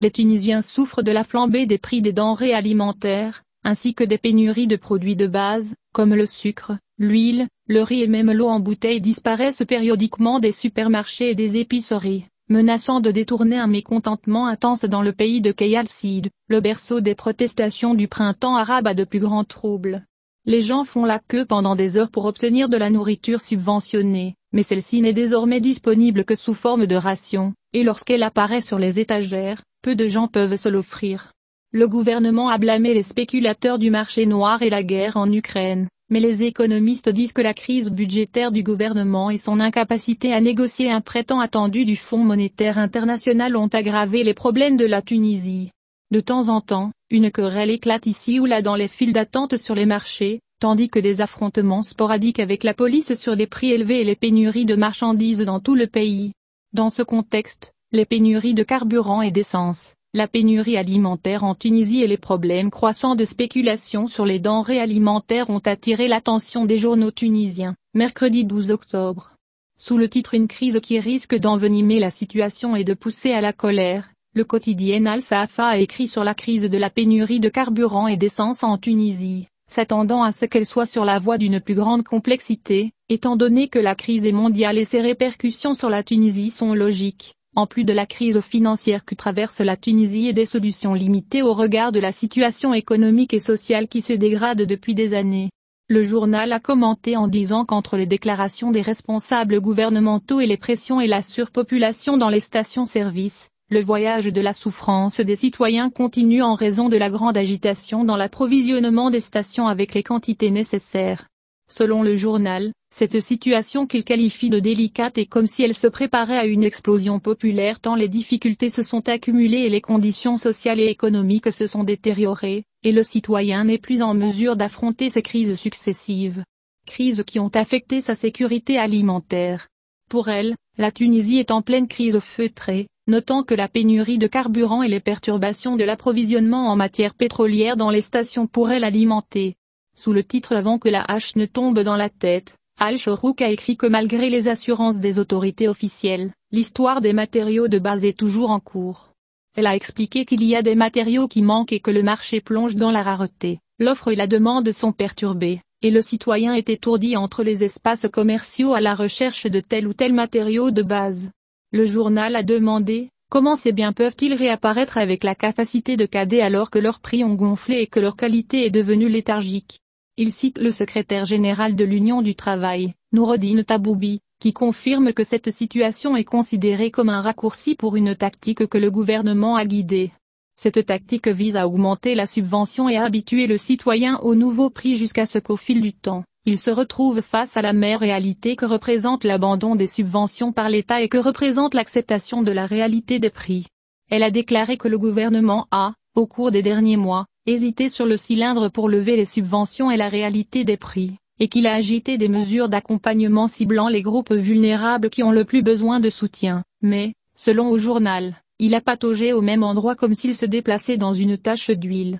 les Tunisiens souffrent de la flambée des prix des denrées alimentaires, ainsi que des pénuries de produits de base, comme le sucre, l'huile, le riz et même l'eau en bouteille disparaissent périodiquement des supermarchés et des épiceries, menaçant de détourner un mécontentement intense dans le pays de Kayal Sid, le berceau des protestations du printemps arabe à de plus grands troubles. Les gens font la queue pendant des heures pour obtenir de la nourriture subventionnée, mais celle-ci n'est désormais disponible que sous forme de ration, et lorsqu'elle apparaît sur les étagères, peu de gens peuvent se l'offrir. Le gouvernement a blâmé les spéculateurs du marché noir et la guerre en Ukraine, mais les économistes disent que la crise budgétaire du gouvernement et son incapacité à négocier un prêt tant attendu du Fonds monétaire international ont aggravé les problèmes de la Tunisie. De temps en temps, une querelle éclate ici ou là dans les files d'attente sur les marchés, tandis que des affrontements sporadiques avec la police sur des prix élevés et les pénuries de marchandises dans tout le pays. Dans ce contexte, les pénuries de carburant et d'essence, la pénurie alimentaire en Tunisie et les problèmes croissants de spéculation sur les denrées alimentaires ont attiré l'attention des journaux tunisiens, mercredi 12 octobre. Sous le titre « Une crise qui risque d'envenimer la situation et de pousser à la colère », le quotidien Al-Safa a écrit sur la crise de la pénurie de carburant et d'essence en Tunisie, s'attendant à ce qu'elle soit sur la voie d'une plus grande complexité, étant donné que la crise est mondiale et ses répercussions sur la Tunisie sont logiques, en plus de la crise financière que traverse la Tunisie et des solutions limitées au regard de la situation économique et sociale qui se dégrade depuis des années. Le journal a commenté en disant qu'entre les déclarations des responsables gouvernementaux et les pressions et la surpopulation dans les stations-service, le voyage de la souffrance des citoyens continue en raison de la grande agitation dans l'approvisionnement des stations avec les quantités nécessaires. Selon le journal, cette situation qu'il qualifie de délicate est comme si elle se préparait à une explosion populaire tant les difficultés se sont accumulées et les conditions sociales et économiques se sont détériorées, et le citoyen n'est plus en mesure d'affronter ces crises successives. Crises qui ont affecté sa sécurité alimentaire. Pour elle, la Tunisie est en pleine crise feutrée, notant que la pénurie de carburant et les perturbations de l'approvisionnement en matières pétrolières dans les stations pourraient l'alimenter. Sous le titre « Avant que la hache ne tombe dans la tête », Al-Shorouk a écrit que malgré les assurances des autorités officielles, l'histoire des matériaux de base est toujours en cours. Elle a expliqué qu'il y a des matériaux qui manquent et que le marché plonge dans la rareté, l'offre et la demande sont perturbées, et le citoyen est étourdi entre les espaces commerciaux à la recherche de tel ou tel matériau de base. Le journal a demandé, comment ces biens peuvent-ils réapparaître avec la capacité de cadet alors que leurs prix ont gonflé et que leur qualité est devenue léthargique. Il cite le secrétaire général de l'Union du Travail, Noureddine Taboubi, qui confirme que cette situation est considérée comme un raccourci pour une tactique que le gouvernement a guidée. Cette tactique vise à augmenter la subvention et à habituer le citoyen au nouveau prix jusqu'à ce qu'au fil du temps, il se retrouve face à la mère réalité que représente l'abandon des subventions par l'État et que représente l'acceptation de la réalité des prix. Elle a déclaré que le gouvernement a, au cours des derniers mois, hésité sur le cylindre pour lever les subventions et la réalité des prix, et qu'il a agité des mesures d'accompagnement ciblant les groupes vulnérables qui ont le plus besoin de soutien, mais, selon le journal, il a pataugé au même endroit comme s'il se déplaçait dans une tache d'huile.